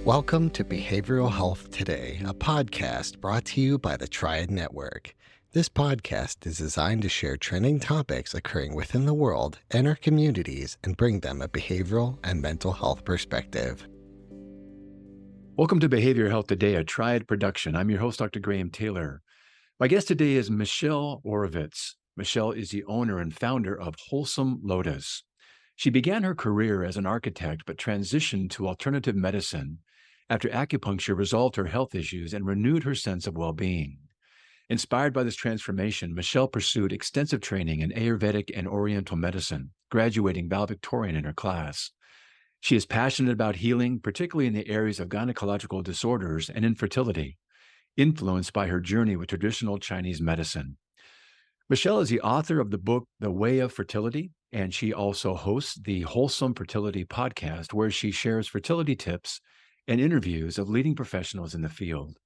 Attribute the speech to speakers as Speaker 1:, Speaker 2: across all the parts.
Speaker 1: Welcome to Behavioral Health Today, a podcast brought to you by the Triad Network. This podcast is designed to share trending topics occurring within the world and our communities and bring them a behavioral and mental health perspective.
Speaker 2: Welcome to Behavioral Health Today, a Triad production. I'm your host, Dr. Graham Taylor. My guest today is Michelle Oravitz. Michelle is the owner and founder of Wholesome Lotus. She began her career as an architect, but transitioned to alternative medicine after acupuncture resolved her health issues and renewed her sense of well-being. Inspired by this transformation, Michelle pursued extensive training in Ayurvedic and Oriental Medicine, graduating valedictorian in her class. She is passionate about healing, particularly in the areas of gynecological disorders and infertility, influenced by her journey with traditional Chinese medicine. Michelle is the author of the book, The Way of Fertility, and she also hosts the Wholesome Fertility Podcast, where she shares fertility tips and interviews of leading professionals in the field.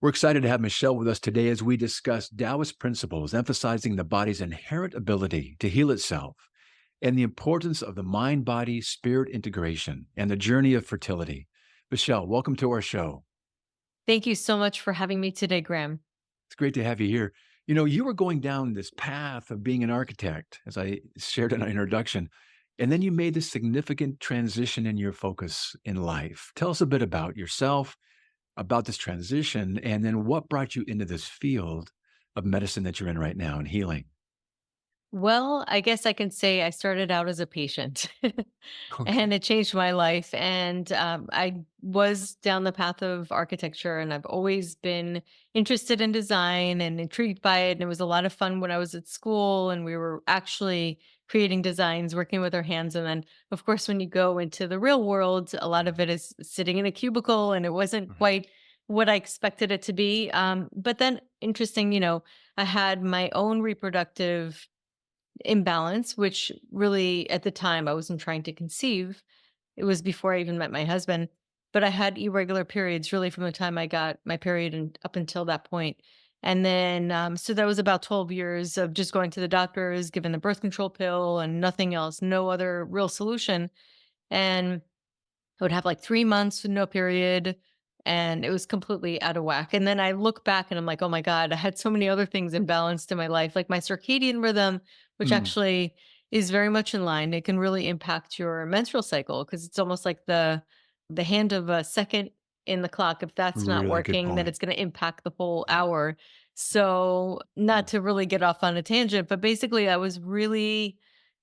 Speaker 2: We're excited to have Michelle with us today as we discuss Taoist principles, emphasizing the body's inherent ability to heal itself and the importance of the mind-body-spirit integration and the journey of fertility. Michelle, welcome to our show.
Speaker 3: Thank you so much for having me today, Graham.
Speaker 2: It's great to have you here. You know, you were going down this path of being an architect, as I shared in our introduction, and then you made this significant transition in your focus in life. Tell us a bit about yourself, about this transition, and then what brought you into this field of medicine that you're in right now and healing.
Speaker 3: Well, I guess I can say I started out as a patient
Speaker 2: Okay.
Speaker 3: and it changed my life. And I was down the path of architecture, and I've always been interested in design and intrigued by it. And it was a lot of fun when I was at school and we were actually creating designs, working with our hands. And then, of course, when you go into the real world, a lot of it is sitting in a cubicle, and it wasn't
Speaker 2: Mhm.
Speaker 3: quite what I expected it to be. But then, interesting, I had my own reproductive imbalance, which really at the time I wasn't trying to conceive. It was before I even met my husband, but I had irregular periods really from the time I got my period and up until that point. And then, so that was about 12 years of just going to the doctors, given the birth control pill and nothing else, no other real solution. And I would have like 3 months with no period, and it was completely out of whack. And then I look back and I'm like, oh my God, I had so many other things imbalanced in my life, like my circadian rhythm, which
Speaker 2: Mm,
Speaker 3: actually is very much in line. It can really impact your menstrual cycle because it's almost like the hand of a second in the clock. If that's not
Speaker 2: really good
Speaker 3: working, then
Speaker 2: point.
Speaker 3: it's going to impact the whole hour. So, not
Speaker 2: Mm,
Speaker 3: to really get off on a tangent, but basically, I was really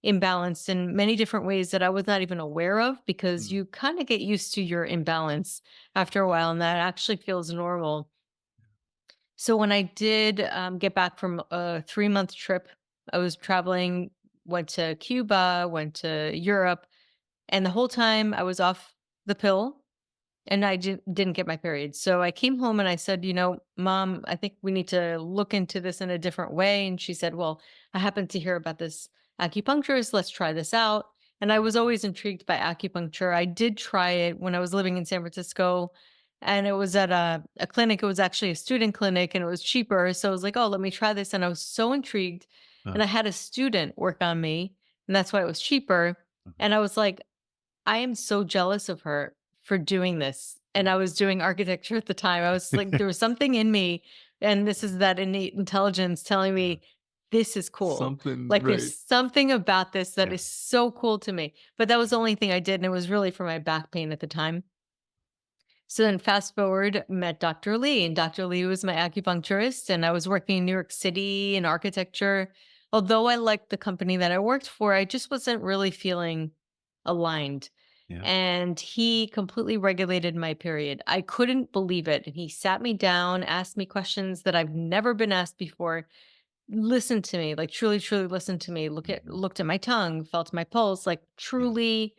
Speaker 3: imbalanced in many different ways that I was not even aware of, because
Speaker 2: mm,
Speaker 3: you kind of get used to your imbalance after a while, and that actually feels normal. So when I did get back from a 3 month trip, I was traveling, went to Cuba, went to Europe, and the whole time I was off the pill and I didn't get my period. So I came home and I said, Mom, I think we need to look into this in a different way. And she said, Well, I happened to hear about this acupuncturist. Let's try this out. And I was always intrigued by acupuncture. I did try it when I was living in San Francisco, and it was at a clinic. It was actually a student clinic and it was cheaper. So I was like, oh, let me try this. And I was so intrigued.
Speaker 2: uh,
Speaker 3: And I had a student work on me, and that's why it was cheaper.
Speaker 2: mhm,
Speaker 3: And I was like, I am so jealous of her for doing this. And I was doing architecture at the time. I was like, there was something in me, and this is that innate intelligence telling me this is cool.
Speaker 2: Something,
Speaker 3: Like
Speaker 2: right.
Speaker 3: there's something about this that
Speaker 2: Yeah.
Speaker 3: is so cool to me. But that was the only thing I did. And it was really for my back pain at the time. So then fast forward, met Dr. Lee, and Dr. Lee was my acupuncturist, and I was working in New York City in architecture. Although I liked the company that I worked for, I just wasn't really feeling aligned.
Speaker 2: Yeah.
Speaker 3: And he completely regulated my period. I couldn't believe it. And he sat me down, asked me questions that I've never been asked before, listened to me, like truly, truly listened to me,
Speaker 2: Mhm.
Speaker 3: looked at my tongue, felt my pulse, like
Speaker 2: Yeah.
Speaker 3: truly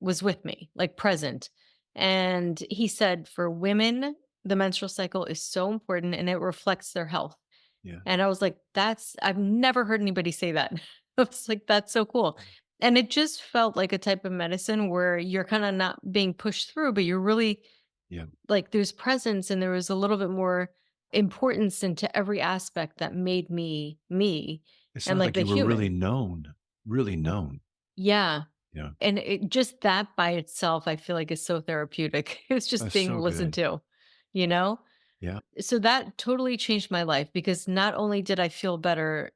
Speaker 3: was with me, like present. And he said, for women, the menstrual cycle is so important and it reflects their health.
Speaker 2: Yeah.
Speaker 3: And I was like, I've never heard anybody say that. I was like, that's so cool. And it just felt like a type of medicine where you're kind of not being pushed through, but you're really
Speaker 2: Yeah.
Speaker 3: like, there's presence and there was a little bit more importance into every aspect that made me me
Speaker 2: It
Speaker 3: and
Speaker 2: sounds
Speaker 3: like
Speaker 2: like
Speaker 3: the
Speaker 2: you were really
Speaker 3: human.
Speaker 2: known, really known.
Speaker 3: Yeah.
Speaker 2: Yeah.
Speaker 3: And just that by itself, I feel like is so therapeutic. It's just
Speaker 2: That's
Speaker 3: being
Speaker 2: so
Speaker 3: listened
Speaker 2: good.
Speaker 3: to, you know?
Speaker 2: Yeah.
Speaker 3: So that totally changed my life because not only did I feel better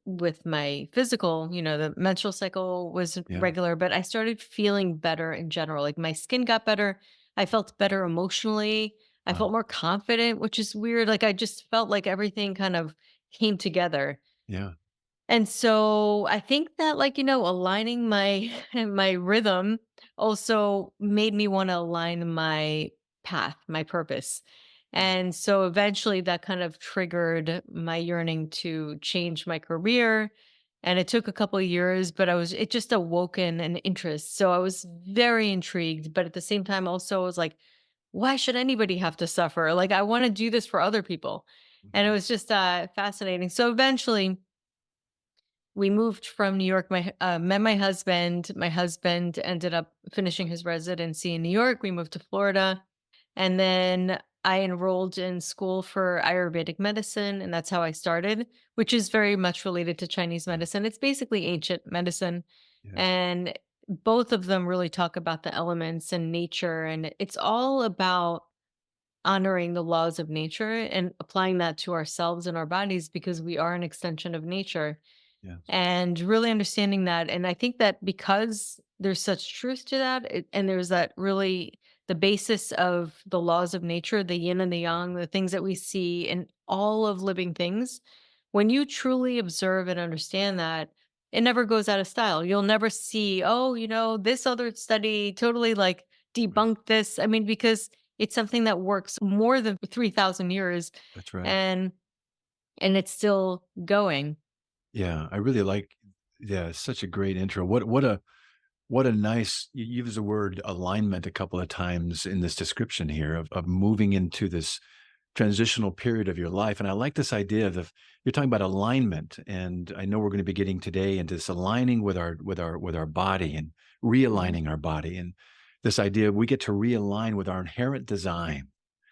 Speaker 3: with my physical, the menstrual cycle was
Speaker 2: Yeah.
Speaker 3: regular, but I started feeling better in general. Like my skin got better. I felt better emotionally. I felt
Speaker 2: Wow.
Speaker 3: more confident, which is weird. Like I just felt like everything kind of came together.
Speaker 2: Yeah.
Speaker 3: And so I think that like, aligning my my rhythm also made me want to align my path, my purpose.
Speaker 2: Yeah.
Speaker 3: And so eventually that kind of triggered my yearning to change my career. And it took a couple of years, but it just awoken an interest. So I was very intrigued, but at the same time also I was like, why should anybody have to suffer? Like I want to do this for other people. And it
Speaker 2: Mhm.
Speaker 3: was just fascinating. So eventually we moved from New York. Met my husband. My husband ended up finishing his residency in New York. We moved to Florida, and then I enrolled in school for Ayurvedic medicine, and that's how I started, which is very much related to Chinese
Speaker 2: Yeah.
Speaker 3: medicine. It's basically ancient medicine,
Speaker 2: Yes.
Speaker 3: and both of them really talk about the elements and nature, and it's all about honoring the laws of nature and applying that to ourselves and our bodies because we are an extension of nature
Speaker 2: Yes.
Speaker 3: and really understanding that. And I think that because there's such truth to that, and there's that really the basis of the laws of nature, the yin and the yang, the things that we see in all of living things, when you truly observe and understand that, it never goes out of style. You'll never see, oh, this other study totally like
Speaker 2: Right.
Speaker 3: debunked this. I mean, because it's something that works more than 3,000 years
Speaker 2: That's right.
Speaker 3: and and it's still going.
Speaker 2: Yeah. I really like, yeah, such a great intro. What a nice, you use the word alignment a couple of times in this description here of moving into this transitional period of your life. And I like this idea of you're talking about alignment. And I know we're going to be getting today into this aligning with our body and
Speaker 3: Mhm.
Speaker 2: realigning our body. And this idea we get to realign with our inherent design.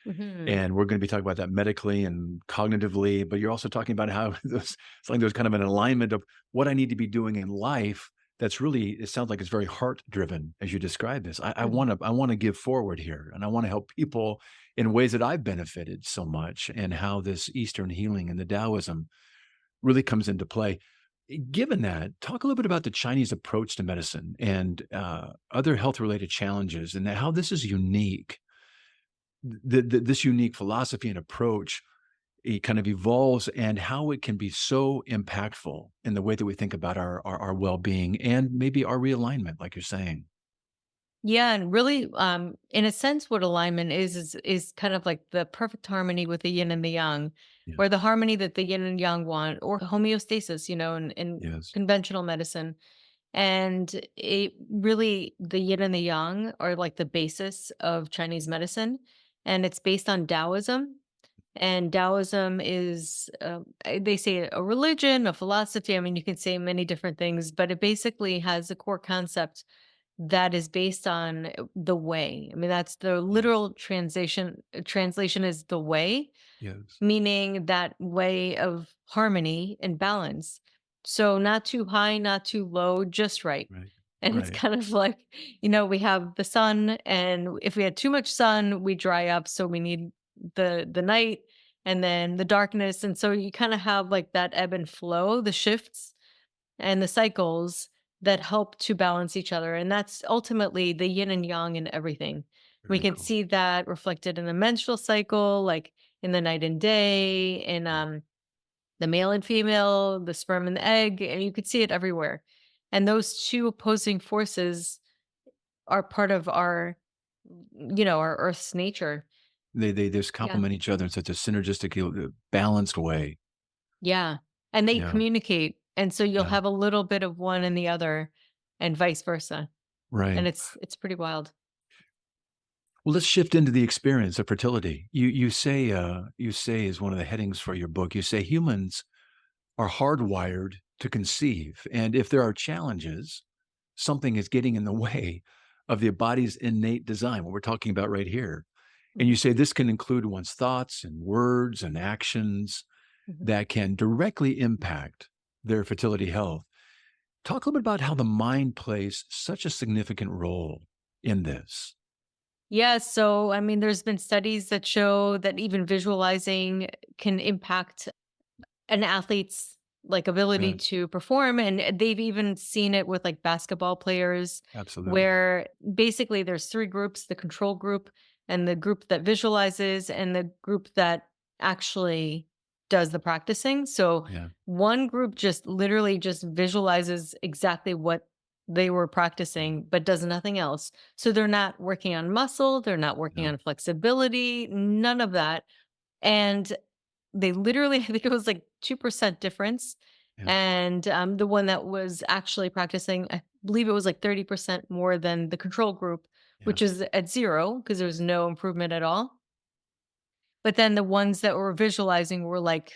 Speaker 3: Mhm.
Speaker 2: And we're going to be talking about that medically and cognitively, but you're also talking about how it's like there's kind of an alignment of what I need to be doing in life. That's really, it sounds like it's very heart driven as you describe this. I
Speaker 3: Mhm.
Speaker 2: want to, I want to give forward here and I want to help people in ways that I've benefited so much and how this Eastern healing and the Taoism really comes into play. Given that, talk a little bit about the Chinese approach to medicine and other health related challenges and how this is unique this unique philosophy and approach it kind of evolves and how it can be so impactful in the way that we think about our well-being and maybe our realignment like you're saying.
Speaker 3: Yeah, and really, in a sense, what alignment is kind of like the perfect harmony with the yin and the yang, or
Speaker 2: Yes.
Speaker 3: the harmony that the yin and yang want, or homeostasis, in
Speaker 2: Yes.
Speaker 3: conventional medicine. And it really, the yin and the yang are like the basis of Chinese medicine, and it's based on Taoism. And Taoism is, they say a religion, a philosophy. I mean, you can say many different things, but it basically has a core concept that is based on the way. I mean, that's the
Speaker 2: Yes.
Speaker 3: literal translation is the way,
Speaker 2: Yes.
Speaker 3: meaning that way of harmony and balance. So not too high, not too low, just right.
Speaker 2: Right.
Speaker 3: And it's
Speaker 2: Right.
Speaker 3: kind of like, we have the sun, and if we had too much sun, we dry up. So we need the night and then the darkness. And so you kind of have like that ebb and flow, the shifts and the cycles that help to balance each other. And that's ultimately the yin and yang in everything. We
Speaker 2: Very
Speaker 3: can
Speaker 2: cool.
Speaker 3: see that reflected in the menstrual cycle, like in the night and day, in
Speaker 2: Yeah.
Speaker 3: the male and female, the sperm and the egg, and you could see it everywhere. And those two opposing forces are part of our Earth's nature.
Speaker 2: They just
Speaker 3: Yeah.
Speaker 2: complement each other in such a synergistic balanced way.
Speaker 3: Yeah. And they
Speaker 2: Yeah.
Speaker 3: communicate. And so you'll
Speaker 2: Yeah.
Speaker 3: have a little bit of one and the other and vice versa. And
Speaker 2: Right.
Speaker 3: it's pretty wild.
Speaker 2: Well, let's shift into the experience of fertility. You say as one of the headings for your book, you say humans are hardwired to conceive. And if there are challenges, something is getting in the way of the body's innate design, what we're talking about right here. And you
Speaker 3: Mhm,
Speaker 2: say this can include one's thoughts and words and actions
Speaker 3: mhm,
Speaker 2: that can directly impact their fertility health. Talk a little bit about how the mind plays such a significant role in this.
Speaker 3: Yeah, so I mean, there's been studies that show that even visualizing can impact an athlete's like ability
Speaker 2: Good.
Speaker 3: to perform, and they've even seen it with like basketball players,
Speaker 2: Absolutely.
Speaker 3: where basically there's three groups: the control group, and the group that visualizes, and the group that actually does the practicing. So
Speaker 2: Yeah.
Speaker 3: one group just literally just visualizes exactly what they were practicing but does nothing else. So they're not working on muscle, they're not working
Speaker 2: No.
Speaker 3: on flexibility, none of that. And they literally, I think it was like 2% difference.
Speaker 2: Yeah.
Speaker 3: And the one that was actually practicing, I believe it was like 30% more than the control group,
Speaker 2: Yeah.
Speaker 3: which is at zero because there was no improvement at all. But then the ones that were visualizing were like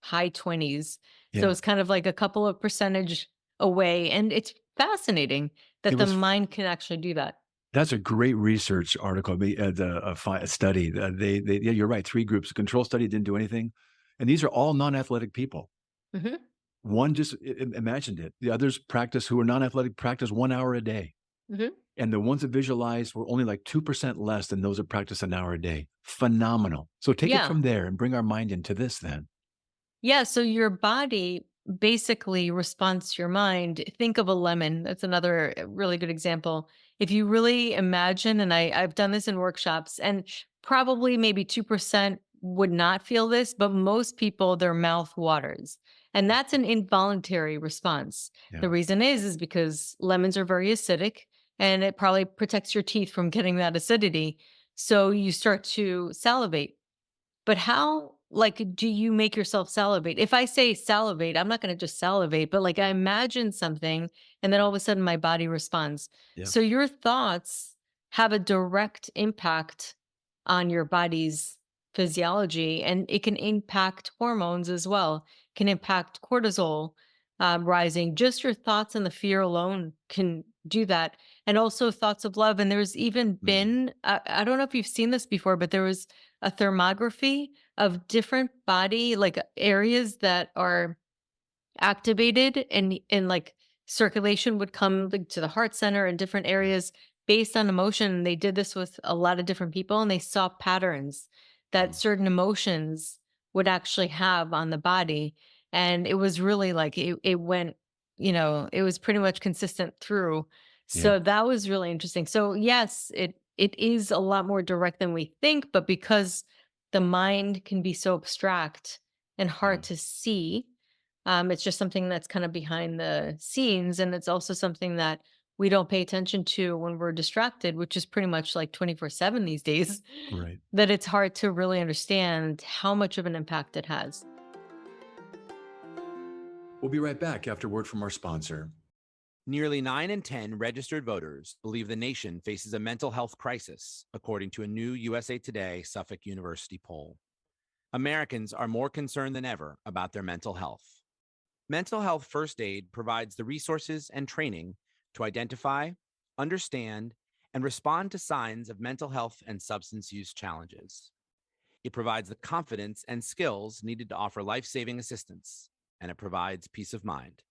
Speaker 3: high 20s. So
Speaker 2: Yeah.
Speaker 3: it's kind of like a couple of percentage away. And it's fascinating
Speaker 2: It
Speaker 3: that the
Speaker 2: was
Speaker 3: mind can actually do that.
Speaker 2: That's a great research article, a study. Yeah, you're right. Three groups. The control study didn't do anything. And these are all non-athletic people.
Speaker 3: Hmm.
Speaker 2: One just imagined it. The others practice who are non-athletic practice 1 hour a day.
Speaker 3: Hmm.
Speaker 2: And the ones that visualized were only like 2% less than those that practice an hour a day. Phenomenal. So take it
Speaker 3: Yeah.
Speaker 2: from there and bring our mind into this then.
Speaker 3: Yeah, so your body basically responds to your mind. Think of a lemon. That's another really good example. If you really imagine, and I've done this in workshops, and probably maybe 2% would not feel this, but most people, their mouth waters. And that's an involuntary response.
Speaker 2: Yeah.
Speaker 3: The reason is because lemons are very acidic and it probably protects your teeth from getting that acidity. So you start to salivate. But how, like, do you make yourself salivate? If I say salivate, I'm not gonna just salivate, but, like, I imagine something, and then all of a sudden my body responds.
Speaker 2: Yeah.
Speaker 3: So your thoughts have a direct impact on your body's physiology, and it can impact hormones as well, can impact cortisol, rising. Just your thoughts and the fear alone can do that, and also thoughts of love, and there's even
Speaker 2: Mm.
Speaker 3: been I don't know if you've seen this before, but there was a thermography of different body like areas that are activated and like circulation would come like, to the heart center and different
Speaker 2: Yeah.
Speaker 3: areas based on emotion. They did this with a lot of different people and they saw patterns that
Speaker 2: Wow.
Speaker 3: certain emotions would actually have on the body. And it was really like it went, it was pretty much consistent through.
Speaker 2: Yeah.
Speaker 3: So that was really interesting. So yes, it is a lot more direct than we think, but because the mind can be so abstract and
Speaker 2: Yeah.
Speaker 3: hard to see, it's just something that's kind of behind the scenes, and it's also something that we don't pay attention to when we're distracted, which is pretty much like 24/7 these days,
Speaker 2: Right.
Speaker 3: that it's hard to really understand how much of an impact it has.
Speaker 2: We'll be right back after word from our sponsor.
Speaker 4: Nearly 9 in 10 registered voters believe the nation faces a mental health crisis, according to a new USA Today Suffolk University poll. Americans are more concerned than ever about their mental health. Mental health first aid provides the resources and training to identify, understand, and respond to signs of mental health and substance use challenges. It provides the confidence and skills needed to offer life-saving assistance, and it provides peace of mind.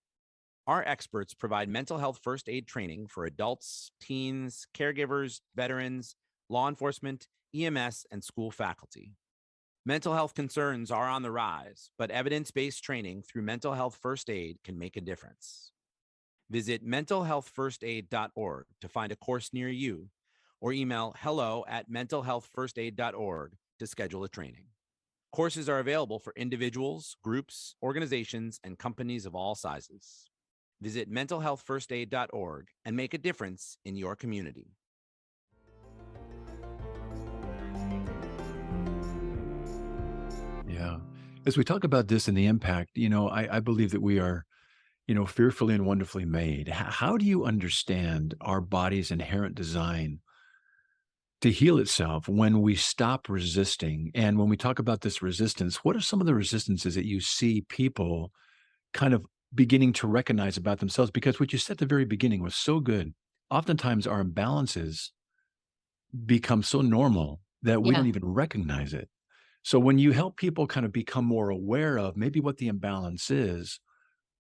Speaker 4: Our experts provide mental health first aid training for adults, teens, caregivers, veterans, law enforcement, EMS, and school faculty. Mental health concerns are on the rise, but evidence-based training through mental health first aid can make a difference. Visit mentalhealthfirstaid.org to find a course near you, or email hello@mentalhealthfirstaid.org to schedule a training. Courses are available for individuals, groups, organizations, and companies of all sizes. Visit mentalhealthfirstaid.org and make a difference in your community.
Speaker 2: Yeah. As we talk about this and the impact, I believe that we are, fearfully and wonderfully made. How do you understand our body's inherent design to heal itself when we stop resisting? And when we talk about this resistance, what are some of the resistances that you see people kind of beginning to recognize about themselves? Because what you said at the very beginning was so good. Oftentimes our imbalances become so normal that we
Speaker 3: Yeah.
Speaker 2: don't even recognize it. So when you help people kind of become more aware of maybe what the imbalance is,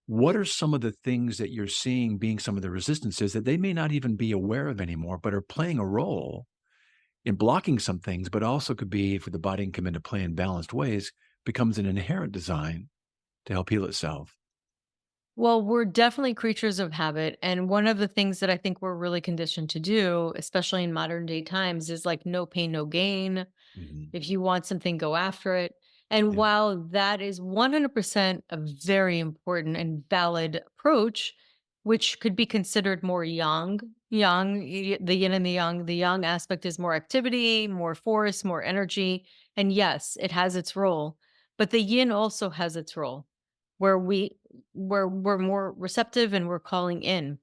Speaker 2: What are some of the things that you're seeing being some of the resistances that they may not even be aware of anymore, but are playing a role in blocking some things, but also could be, if the body can come into play in balanced ways, becomes an inherent design to help heal itself?
Speaker 3: Well, we're definitely creatures of habit. And one of the things that I think we're really conditioned to do, especially in modern day times, is like no pain, no gain.
Speaker 2: Mhm.
Speaker 3: If you want something, go after it. And
Speaker 2: Yeah,
Speaker 3: while that is 100% a very important and valid approach, which could be considered more the yin and the yang aspect is more activity, more force, more energy. And yes, it has its role, but the yin also has its role where we're more receptive and we're calling in.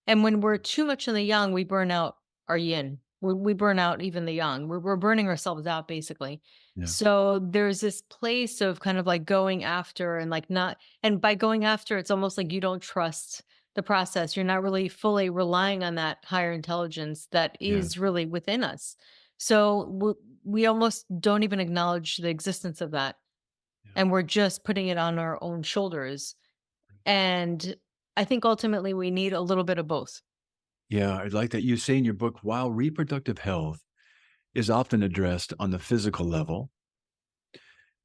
Speaker 3: And when we're too much in the yang, we burn out our yin. We burn out even the yang. We're burning ourselves out basically.
Speaker 2: yeah,
Speaker 3: So there's this place of kind of like going after and like not, and by going after, it's almost like you don't trust the process. You're not really fully relying on that higher intelligence that is
Speaker 2: yes,
Speaker 3: really within us. So we almost don't even acknowledge the existence of that.
Speaker 2: yeah.
Speaker 3: And we're just putting it on our own shoulders. And I think ultimately we need a little bit of both.
Speaker 2: Yeah, I'd like that you say in your book, while reproductive health is often addressed on the physical level,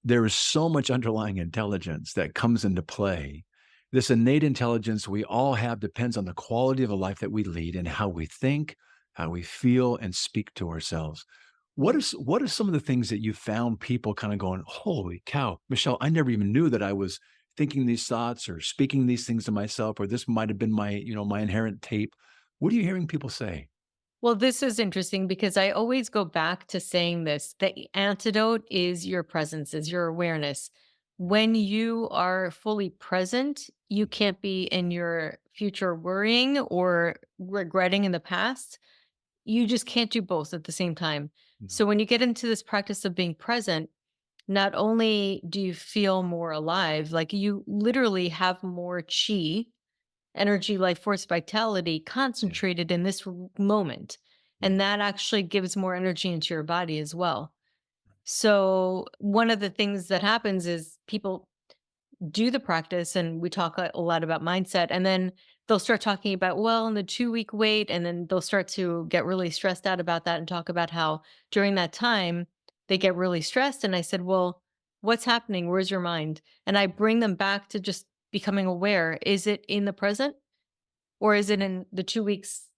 Speaker 2: there is so much underlying intelligence that comes into play. This innate intelligence we all have depends on the quality of a life that we lead and how we think, how we feel, and speak to ourselves. What are some of the things that you found people kind of going, holy cow, Michelle, I never even knew that I was thinking these thoughts or speaking these things to myself, or this might have been my, my inherent tape. What are you hearing people say?
Speaker 3: Well, this is interesting because I always go back to saying this. The antidote is your presence, is your awareness. When you are fully present, you can't be in your future worrying or regretting in the past. You just can't do both at the same time.
Speaker 2: No.
Speaker 3: So when you get into this practice of being present, not only do you feel more alive, like you literally have more chi, energy, life force, vitality
Speaker 2: Yeah,
Speaker 3: concentrated in this moment.
Speaker 2: yeah,
Speaker 3: And that actually gives more energy into your body as well. So, one of the things that happens is people do the practice, and we talk a lot about mindset. And then they'll start talking about, well, in the 2 week wait. And then they'll start to get really stressed out about that and talk about how during that time they get really stressed. And I said, well, what's happening? Where's your mind? And I bring them back to just becoming aware. Is it in the present? Or is it in the 2 weeks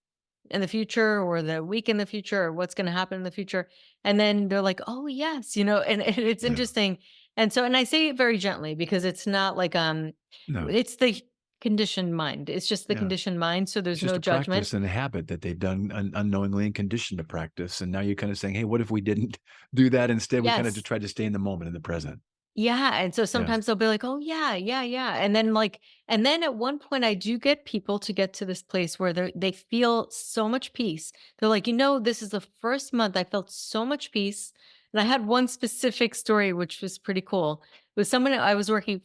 Speaker 3: in the future or the week in the future or what's gonna happen in the future? And then they're like, "Oh, yes," and it's
Speaker 2: yeah.
Speaker 3: interesting. And I say it very gently because it's not like,
Speaker 2: No,
Speaker 3: it's the conditioned mind. It's just the
Speaker 2: yeah.
Speaker 3: conditioned mind, so
Speaker 2: It's
Speaker 3: there's
Speaker 2: just
Speaker 3: no
Speaker 2: a
Speaker 3: judgment.
Speaker 2: practice and a habit that they've done unknowingly and conditioned to practice. And now you're kind of saying, hey, what if we didn't do that? Instead, we kind of just
Speaker 3: Yes.
Speaker 2: tried to stay in the moment, in the present.
Speaker 3: Yeah, and so
Speaker 2: Yes.
Speaker 3: sometimes they'll be like, "Oh, yeah, yeah, yeah," and then at one point, I do get people to get to this place where they feel so much peace. They're like, this is the first month I felt so much peace." And I had one specific story, which was pretty cool. It was someone I was working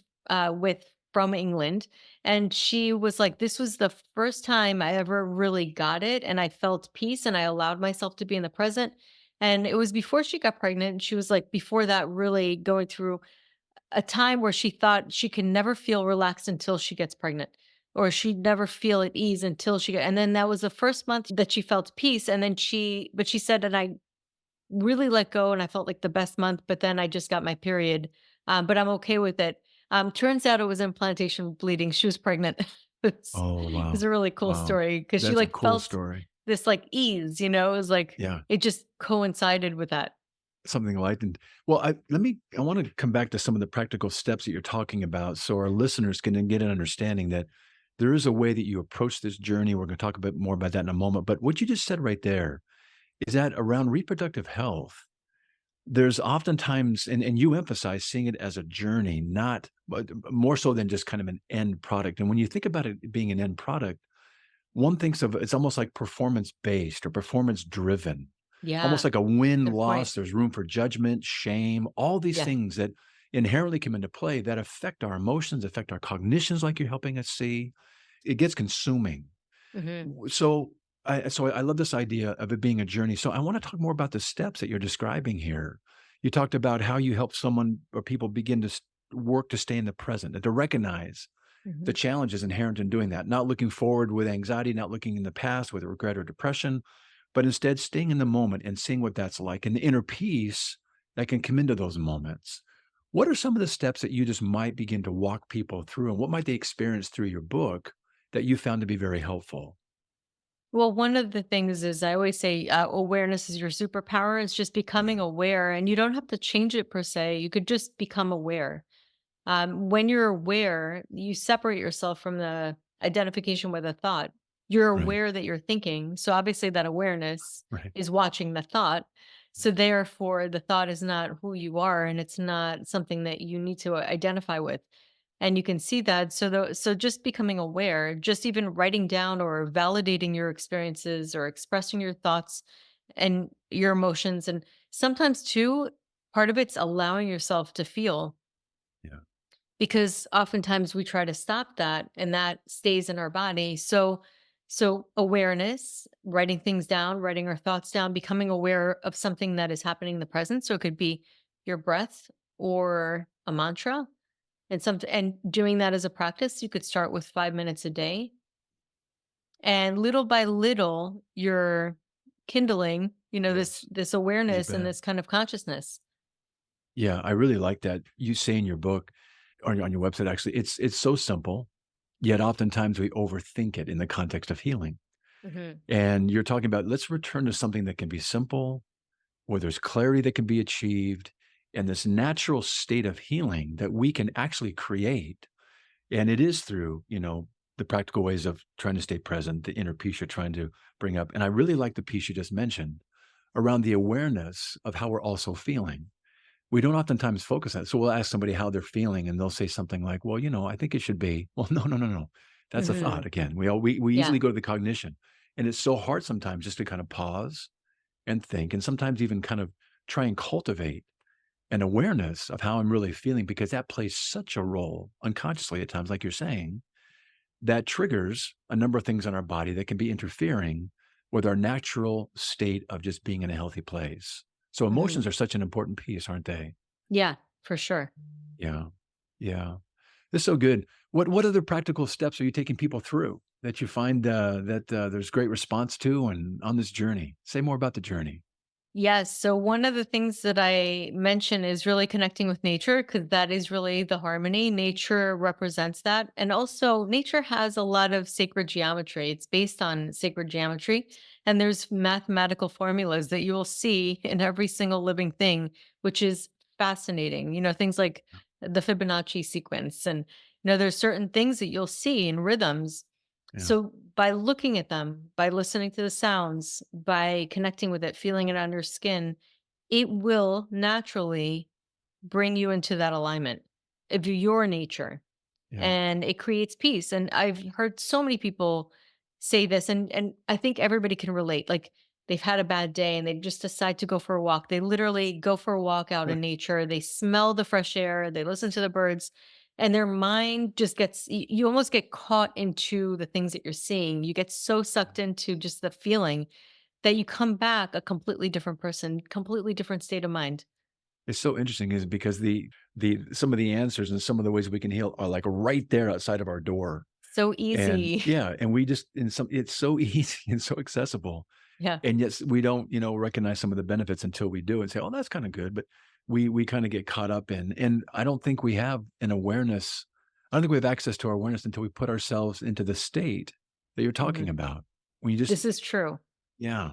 Speaker 3: with from England, and she was like, "This was the first time I ever really got it, and I felt peace, and I allowed myself to be in the present." And it was before she got pregnant, and she was like, before that, really going through a time where she thought she can never feel relaxed until she gets pregnant, or she'd never feel at ease until and then that was the first month that she felt peace. And then but she said, and I really let go and I felt like the best month, but then I just got my period. But I'm okay with it. Turns out it was implantation bleeding. She was pregnant.
Speaker 2: Oh,
Speaker 3: It's
Speaker 2: wow.
Speaker 3: a really cool
Speaker 2: Wow.
Speaker 3: story because she
Speaker 2: That's a
Speaker 3: like
Speaker 2: cool
Speaker 3: felt
Speaker 2: story.
Speaker 3: this like ease, it was like,
Speaker 2: Yeah.
Speaker 3: it just coincided with that.
Speaker 2: Something like, and well, I want to come back to some of the practical steps that you're talking about so our listeners can then get an understanding that there is a way that you approach this journey. We're going to talk a bit more about that in a moment. But what you just said right there is that around reproductive health, there's oftentimes, and you emphasize seeing it as a journey, not but more so than just kind of an end product. And when you think about it being an end product, one thinks of it's almost like performance based or performance driven, almost
Speaker 3: Yeah,
Speaker 2: like a win
Speaker 3: good point.
Speaker 2: loss. There's room for judgment, shame, all these
Speaker 3: Yeah.
Speaker 2: things that inherently come into play that affect our emotions, affect our cognitions, like you're helping us see. It gets consuming.
Speaker 3: Hmm.
Speaker 2: So I love this idea of it being a journey. So I want to talk more about the steps that you're describing here. You talked about how you help someone or people begin to work to stay in the present and to recognize The challenge is inherent in doing that, not looking forward with anxiety, not looking in the past with regret or depression, but instead staying in the moment and seeing what that's like and the inner peace that can come into those moments. What are some of the steps that you just might begin to walk people through, and what might they experience through your book that you found to be very helpful?
Speaker 3: Well, one of the things is I always say awareness is your superpower. It's just becoming aware, and you don't have to change it per se. You could just become aware. When you're aware, you separate yourself from the identification with a thought. You're
Speaker 2: Right,
Speaker 3: aware that you're thinking. So obviously, that awareness
Speaker 2: right.
Speaker 3: is watching the thought. So therefore, the thought is not who you are, and it's not something that you need to identify with. And you can see that. So just becoming aware, just even writing down or validating your experiences or expressing your thoughts and your emotions. And sometimes too, part of it's allowing yourself to feel,
Speaker 2: Yeah,
Speaker 3: because oftentimes we try to stop that and that stays in our body. So awareness, writing things down, writing our thoughts down, becoming aware of something that is happening in the present. So it could be your breath or a mantra, and doing that as a practice. You could start with 5 minutes a day, and little by little you're kindling, this
Speaker 2: yes, you
Speaker 3: awareness and
Speaker 2: bet.
Speaker 3: this kind of consciousness.
Speaker 2: Yeah, I really like that. You say in your book or on your website, actually, it's so simple, yet oftentimes we overthink it in the context of healing.
Speaker 3: Mhm.
Speaker 2: And you're talking about let's return to something that can be simple, where there's clarity that can be achieved, and this natural state of healing that we can actually create. And it is through, the practical ways of trying to stay present, the inner peace you're trying to bring up. And I really like the piece you just mentioned around the awareness of how we're also feeling. We don't oftentimes focus on it. So we'll ask somebody how they're feeling, and they'll say something like, "Well, I think it should be." Well, no, no, no, no. That's a thought
Speaker 3: Mhm.
Speaker 2: again. We
Speaker 3: Yeah.
Speaker 2: easily go to the cognition, and it's so hard sometimes just to kind of pause and think, and sometimes even kind of try and cultivate an awareness of how I'm really feeling, because that plays such a role unconsciously at times, like you're saying, that triggers a number of things in our body that can be interfering with our natural state of just being in a healthy place. So
Speaker 3: Mhm.
Speaker 2: emotions are such an important piece, aren't they?
Speaker 3: Yeah, for sure.
Speaker 2: Yeah. Yeah. This is so good. What other practical steps are you taking people through that you find that there's great response to and on this journey? Say more about the journey.
Speaker 3: Yes. So one of the things that I mention is really connecting with nature, because that is really the harmony. Nature represents that. And also, nature has a lot of sacred geometry. It's based on sacred geometry. And there's mathematical formulas that you will see in every single living thing, which is fascinating. Things like the Fibonacci sequence. And, there's certain things that you'll see in rhythms.
Speaker 2: Yeah.
Speaker 3: So by looking at them, by listening to the sounds, by connecting with it, feeling it on your skin, it will naturally bring you into that alignment of your nature,
Speaker 2: Yeah.
Speaker 3: and it creates peace. And I've heard so many people say this, and I think everybody can relate. Like, they've had a bad day and they just decide to go for a walk. They literally go for a walk out in
Speaker 2: Right.
Speaker 3: nature. They smell the fresh air, they listen to the birds, and their mind just gets, you almost get caught into the things that you're seeing. You get so sucked into just the feeling that you come back a completely different person, completely different state of mind.
Speaker 2: It's so interesting is because the some of the answers and some of the ways we can heal are like right there outside of our door.
Speaker 3: So
Speaker 2: And
Speaker 3: easy.
Speaker 2: yeah, and we just in some it's so easy and so accessible.
Speaker 3: Yeah.
Speaker 2: And yet we don't, recognize some of the benefits until we do and say, "Oh, that's kind of good." But we kind of get caught up in, and I don't think we have an awareness. I don't think we have access to our awareness until we put ourselves into the state that you're talking
Speaker 3: Mhm.
Speaker 2: about. When you just,
Speaker 3: This is true.
Speaker 2: yeah,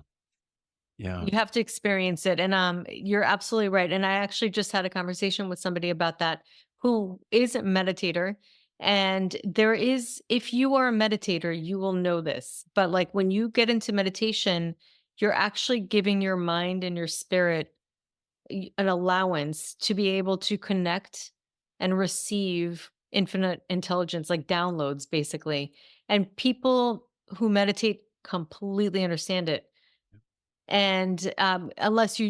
Speaker 2: yeah,
Speaker 3: You have to experience it. And you're absolutely right. And I actually just had a conversation with somebody about that, who is a meditator. And there is, if you are a meditator, you will know this. But like, when you get into meditation, you're actually giving your mind and your spirit an allowance to be able to connect and receive infinite intelligence, like downloads, basically. And people who meditate completely understand it. And it's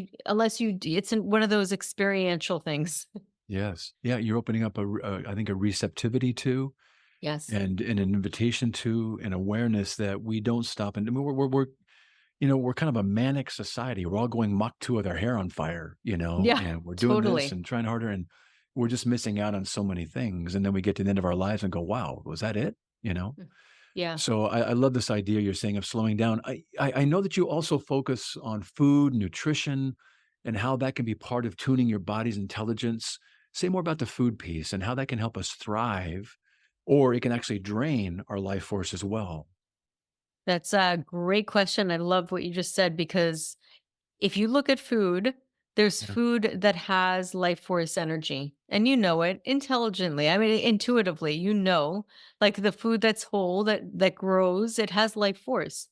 Speaker 3: one of those experiential things.
Speaker 2: yes, yeah. You're opening up I think a receptivity to,
Speaker 3: Yes.
Speaker 2: and an invitation to, an awareness that we don't stop. And I mean, we're kind of a manic society. We're all going Mach 2 with our hair on fire,
Speaker 3: Yeah,
Speaker 2: and we're doing this
Speaker 3: totally.
Speaker 2: and trying harder. we're just missing out on so many things. And then we get to the end of our lives and go, wow, was that it? You know?
Speaker 3: Yeah.
Speaker 2: So I love this idea you're saying of slowing down. I know that you also focus on food, nutrition, and how that can be part of tuning your body's intelligence. Say more about the food piece and how that can help us thrive, or it can actually drain our life force as well.
Speaker 3: That's a great question. I love what you just said because if you look at food, there's
Speaker 2: Yeah.
Speaker 3: food that has life force energy and you know it intelligently. I mean, intuitively, you know, like the food that's whole, that grows, it has life force.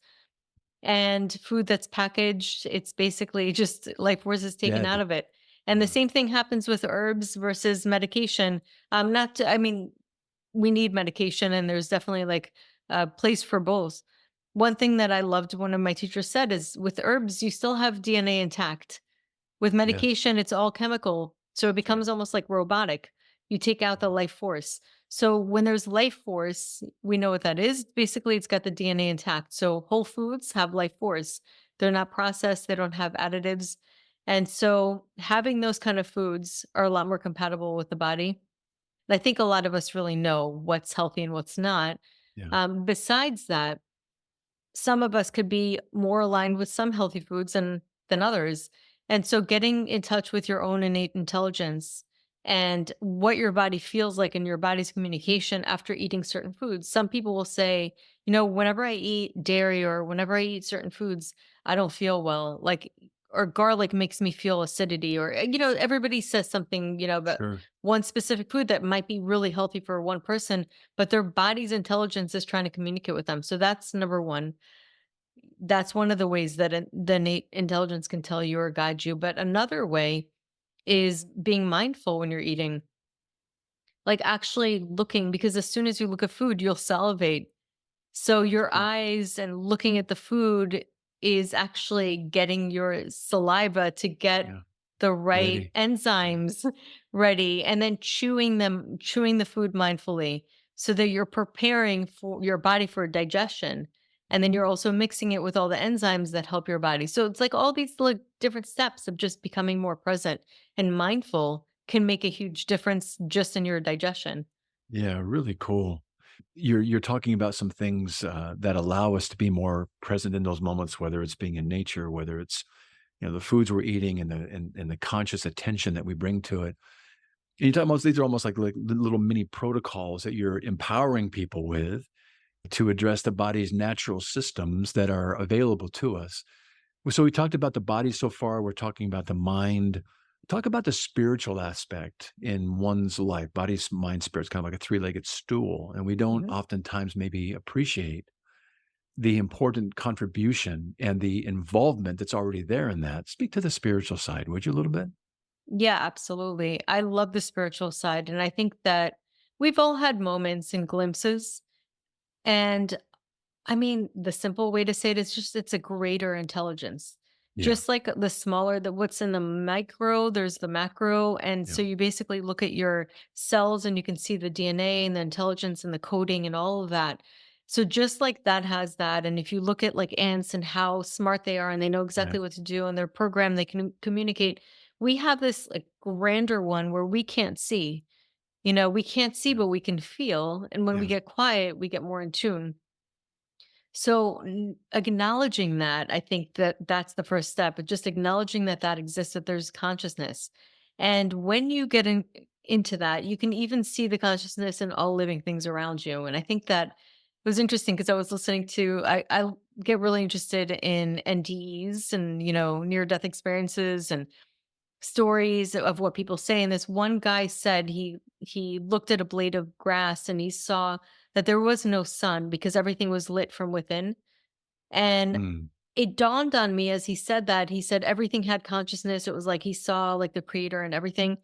Speaker 3: And food that's packaged, it's basically just life force is taken
Speaker 2: Yeah.
Speaker 3: out of it. And the
Speaker 2: Yeah.
Speaker 3: same thing happens with herbs versus medication. Not to, I mean, we need medication and there's definitely like a place for both. One thing that I loved one of my teachers said is with herbs, you still have DNA intact. With
Speaker 2: Yes.
Speaker 3: medication, it's all chemical. So it
Speaker 2: That's right.
Speaker 3: becomes almost like robotic. You take out the life force. So when there's life force, we know what that is. Basically, it's got the DNA intact. So whole foods have life force. They're not processed, they don't have additives. And so having those kind of foods are a lot more compatible with the body. And I think a lot of us really know what's healthy and what's not.
Speaker 2: Yeah.
Speaker 3: Besides that, some of us could be more aligned with some healthy foods than others. And so getting in touch with your own innate intelligence and what your body feels like in your body's communication after eating certain foods. Some people will say, you know, whenever I eat dairy or whenever I eat certain foods, I don't feel well. Like or garlic makes me feel acidity or you know, everybody says something, you know, about
Speaker 2: Sure.
Speaker 3: one specific food that might be really healthy for one person, but their body's intelligence is trying to communicate with them. So that's number one. That's one of the ways that the innate intelligence can tell you or guide you. But another way is being mindful when you're eating, like actually looking, because as soon as you look at food, you'll salivate. So your
Speaker 2: True.
Speaker 3: eyes and looking at the food is actually getting your saliva to get
Speaker 2: Yeah.
Speaker 3: the right
Speaker 2: Ready.
Speaker 3: enzymes ready and then chewing the food mindfully so that you're preparing for your body for digestion. And then you're also mixing it with all the enzymes that help your body. So it's like all these like different steps of just becoming more present and mindful can make a huge difference just in your digestion.
Speaker 2: Yeah. Really cool. You're talking about some things that allow us to be more present in those moments, whether it's being in nature, whether it's the foods we're eating and the conscious attention that we bring to it. And you talk about these are almost like little mini protocols that you're empowering people with to address the body's natural systems that are available to us. So we talked about the body so far. We're talking about the mind. Talk about the spiritual aspect in one's life. Body, mind, spirit is kind of like a three-legged stool. And we don't
Speaker 3: Mhm.
Speaker 2: oftentimes maybe appreciate the important contribution and the involvement that's already there in that. Speak to the spiritual side, would you, a little bit?
Speaker 3: Yeah, absolutely. I love the spiritual side. And I think that we've all had moments and glimpses. And I mean, the simple way to say it is just it's a greater intelligence.
Speaker 2: Yeah.
Speaker 3: Just like the smaller the what's in the micro, there's the macro. And
Speaker 2: Yeah.
Speaker 3: so you basically look at your cells and you can see the DNA and the intelligence and the coding and all of that. So just like that has that. And if you look at like ants and how smart they are and they know
Speaker 2: Right.
Speaker 3: exactly what to do and they're programmed, they can communicate. We have this like grander one where we can't see. You know, we can't see,
Speaker 2: Yeah.
Speaker 3: but we can feel. And when we
Speaker 2: Yeah.
Speaker 3: get quiet, we get more in tune. So acknowledging that, I think that that's the first step, but just acknowledging that that exists, that there's consciousness. And when you get into that, you can even see the consciousness in all living things around you. And I think that it was interesting because I was listening to, I get really interested in NDEs and, you know, near death experiences and stories of what people say. And this one guy said he looked at a blade of grass and he saw that there was no sun because everything was lit from within. And
Speaker 2: Mm.
Speaker 3: it dawned on me as he said that, he said everything had consciousness. It was like he saw like the creator and everything.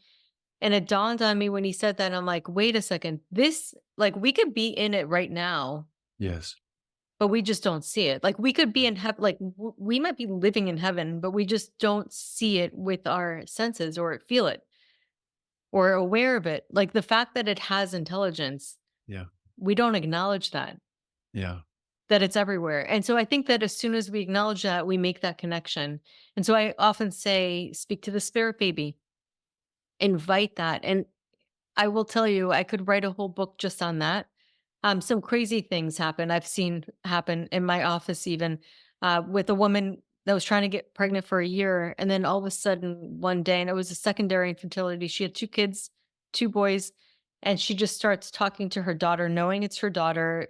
Speaker 3: And it dawned on me when he said that, I'm like, wait a second, this, like, we could be in it right now,
Speaker 2: Yes.
Speaker 3: but we just don't see it. Like, we could be in heaven, like, we might be living in heaven, but we just don't see it with our senses or feel it or aware of it. Like, the fact that it has intelligence,
Speaker 2: Yeah.
Speaker 3: we don't acknowledge that.
Speaker 2: Yeah.
Speaker 3: That it's everywhere. And so I think that as soon as we acknowledge that, we make that connection. And so I often say, speak to the spirit baby, invite that. And I will tell you, I could write a whole book just on that. Some crazy things happen. I've seen happen in my office, even with a woman that was trying to get pregnant for a year. And then all of a sudden, one day, and it was a secondary infertility, she had two kids, two boys. And she just starts talking to her daughter, knowing it's her daughter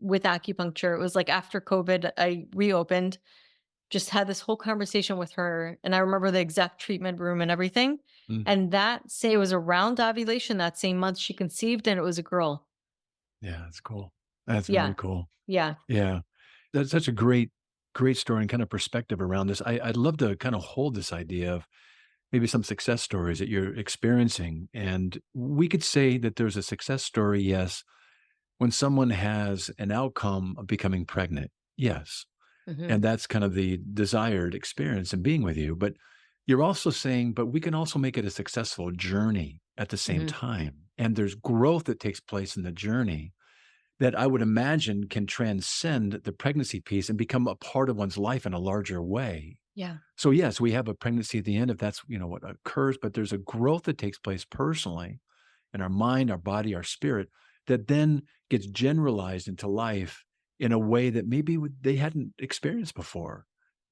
Speaker 3: with acupuncture. It was like after COVID, I reopened, just had this whole conversation with her. And I remember the exact treatment room and everything.
Speaker 2: Mm.
Speaker 3: And that say it was around ovulation that same month she conceived, and it was a girl.
Speaker 2: Yeah, that's cool. That's
Speaker 3: Yeah.
Speaker 2: very cool.
Speaker 3: Yeah.
Speaker 2: Yeah. That's such a great story and kind of perspective around this. I'd love to kind of hold this idea of maybe some success stories that you're experiencing. And we could say that there's a success story, yes, when someone has an outcome of becoming pregnant. Yes.
Speaker 3: Hmm.
Speaker 2: And that's kind of the desired experience in being with you. But you're also saying, but we can also make it a successful journey at the same
Speaker 3: Hmm.
Speaker 2: time. And there's growth that takes place in the journey that I would imagine can transcend the pregnancy piece and become a part of one's life in a larger way.
Speaker 3: Yeah.
Speaker 2: So yes, we have a pregnancy at the end if that's, what occurs, but there's a growth that takes place personally in our mind, our body, our spirit that then gets generalized into life in a way that maybe they hadn't experienced before.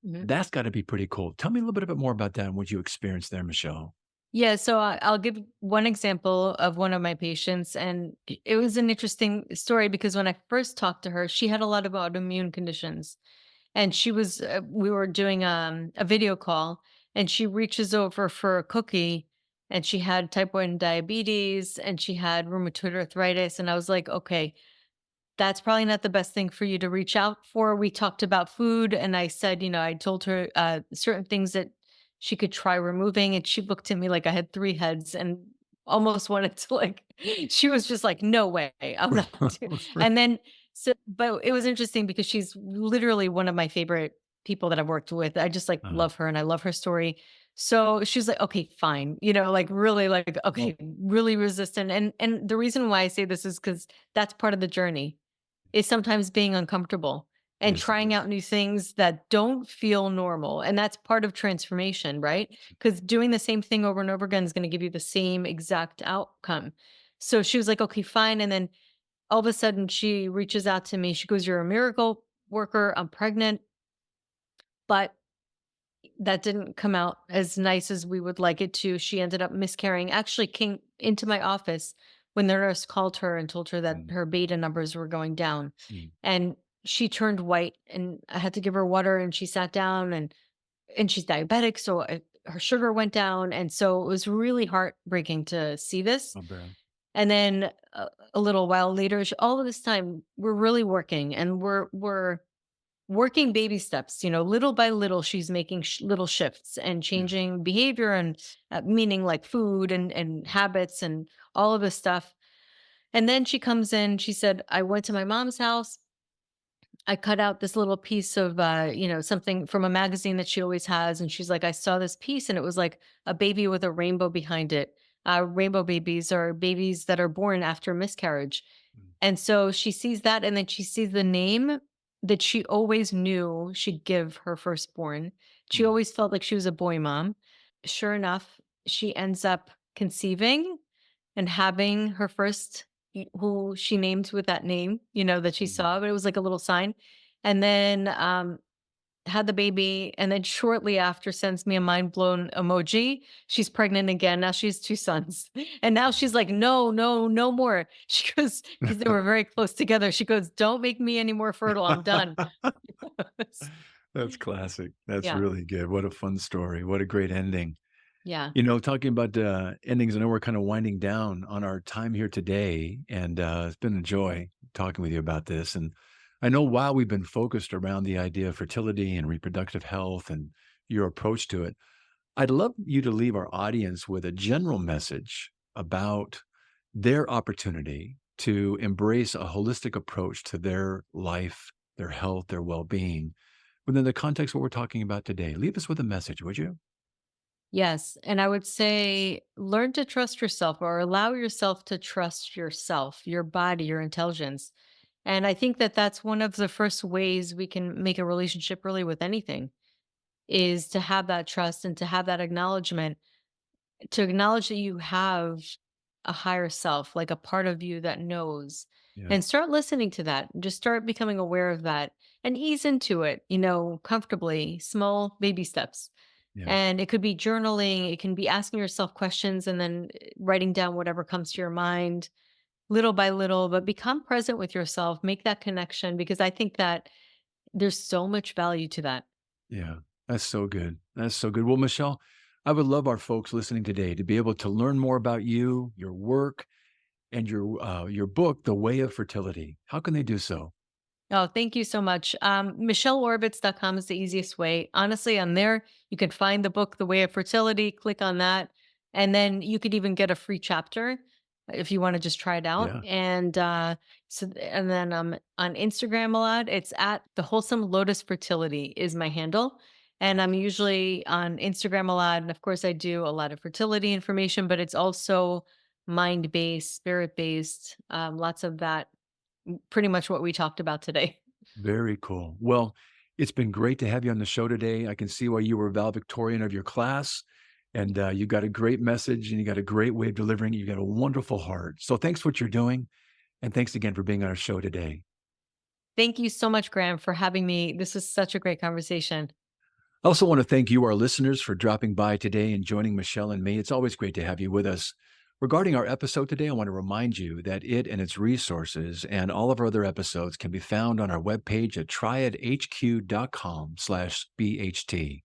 Speaker 3: Hmm.
Speaker 2: That's got to be pretty cool. Tell me a little bit more about that and what you experienced there, Michelle.
Speaker 3: Yeah. So I'll give one example of one of my patients. And it was an interesting story because when I first talked to her, she had a lot of autoimmune conditions. And we were doing a video call, and she reaches over for a cookie, and she had type 1 diabetes, and she had rheumatoid arthritis. And I was like, okay, that's probably not the best thing for you to reach out for. We talked about food, and I said, I told her certain things that she could try removing, and she looked at me like I had three heads and almost wanted to like. She was just like, "No way, I'm not." And then, but it was interesting because she's literally one of my favorite people that I've worked with. I just like
Speaker 2: Uh,
Speaker 3: love her, and I love her story. So she's like, "Okay, fine," like really, like okay, really resistant. And the reason why I say this is because that's part of the journey is sometimes being uncomfortable and
Speaker 2: yes, it
Speaker 3: trying
Speaker 2: is.
Speaker 3: out new things that don't feel normal. And that's part of transformation, right? Because doing the same thing over and over again is going to give you the same exact outcome. So she was like, okay, fine. And then all of a sudden she reaches out to me. She goes, "You're a miracle worker. I'm pregnant." But that didn't come out as nice as we would like it to. She ended up miscarrying, actually came into my office when the nurse called her and told her that
Speaker 2: Mm,
Speaker 3: her beta numbers were going down.
Speaker 2: mm,
Speaker 3: And she turned white, and I had to give her water, and she sat down, and she's diabetic, so her sugar went down, and so it was really heartbreaking to see this.
Speaker 2: not bad.
Speaker 3: And then a little while later, all of this time we're really working, and we're working baby steps, little by little. She's making little shifts and
Speaker 2: Yeah.
Speaker 3: changing behavior, and meaning like food and habits and all of this stuff. And then she comes in, she said, "I went to my mom's house. I cut out this little piece of something from a magazine that she always has." And she's like, "I saw this piece, and it was like a baby with a rainbow behind it." Rainbow babies are babies that are born after miscarriage.
Speaker 2: Mm,
Speaker 3: And so she sees that, and then she sees the name that she always knew she'd give her firstborn. She
Speaker 2: mm,
Speaker 3: always felt like she was a boy mom. Sure enough, she ends up conceiving and having her first, who she named with that name, that she
Speaker 2: mm.
Speaker 3: saw, but it was like a little sign. And then had the baby, and then shortly after sends me a mind blown emoji. She's pregnant again. Now she has two sons. And now she's like, "No, no, no more." She goes, because they were very close together. She goes, "Don't make me any more fertile. I'm done."
Speaker 2: That's classic. That's
Speaker 3: Yeah.
Speaker 2: really good. What a fun story. What a great ending.
Speaker 3: Yeah.
Speaker 2: Talking about endings, I know we're kind of winding down on our time here today, and it's been a joy talking with you about this. And I know while we've been focused around the idea of fertility and reproductive health and your approach to it, I'd love you to leave our audience with a general message about their opportunity to embrace a holistic approach to their life, their health, their well-being within the context of what we're talking about today. Leave us with a message, would you?
Speaker 3: Yes. And I would say learn to trust yourself, or allow yourself to trust yourself, your body, your intelligence. And I think that that's one of the first ways we can make a relationship really with anything, is to have that trust and to have that acknowledgement, to acknowledge that you have a higher self, like a part of you that knows,
Speaker 2: Yeah.
Speaker 3: and start listening to that. Just start becoming aware of that and ease into it, comfortably, small baby steps.
Speaker 2: Yeah.
Speaker 3: And it could be journaling, it can be asking yourself questions and then writing down whatever comes to your mind little by little, but become present with yourself, make that connection because I think that there's so much value to that.
Speaker 2: Yeah. That's so good. That's so good. Well, Michelle, I would love our folks listening today to be able to learn more about you, your work, and your book, The Way of Fertility. How can they do so?
Speaker 3: Oh, thank you so much. MichelleOravitz.com is the easiest way. Honestly, on there, you can find the book, The Way of Fertility, click on that. And then you could even get a free chapter if you want to just try it out.
Speaker 2: Yeah.
Speaker 3: And then on Instagram a lot, it's at the Wholesome Lotus Fertility is my handle. And I'm usually on Instagram a lot. And of course, I do a lot of fertility information, but it's also mind based, spirit based, lots of that pretty much what we talked about today.
Speaker 2: Very cool. Well, it's been great to have you on the show today. I can see why you were valedictorian of your class, and you got a great message and you got a great way of delivering it. You got a wonderful heart. So thanks for what you're doing. And thanks again for being on our show today.
Speaker 3: Thank you so much, Graham, for having me. This is such a great conversation.
Speaker 2: I also want to thank you, our listeners, for dropping by today and joining Michelle and me. It's always great to have you with us. Regarding our episode today, I want to remind you that it and its resources and all of our other episodes can be found on our webpage at triadhq.com/BHT.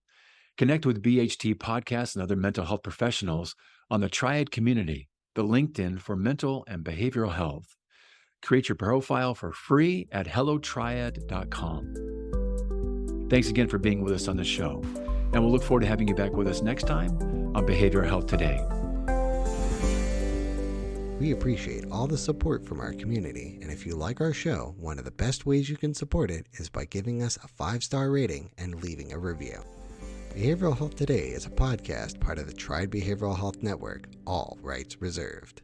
Speaker 2: Connect with BHT podcasts and other mental health professionals on the Triad community, the LinkedIn for mental and behavioral health. Create your profile for free at hellotriad.com. Thanks again for being with us on the show, and we'll look forward to having you back with us next time on Behavioral Health Today.
Speaker 1: We appreciate all the support from our community, and if you like our show, one of the best ways you can support it is by giving us a 5-star rating and leaving a review. Behavioral Health Today is a podcast part of the Triad Behavioral Health Network, all rights reserved.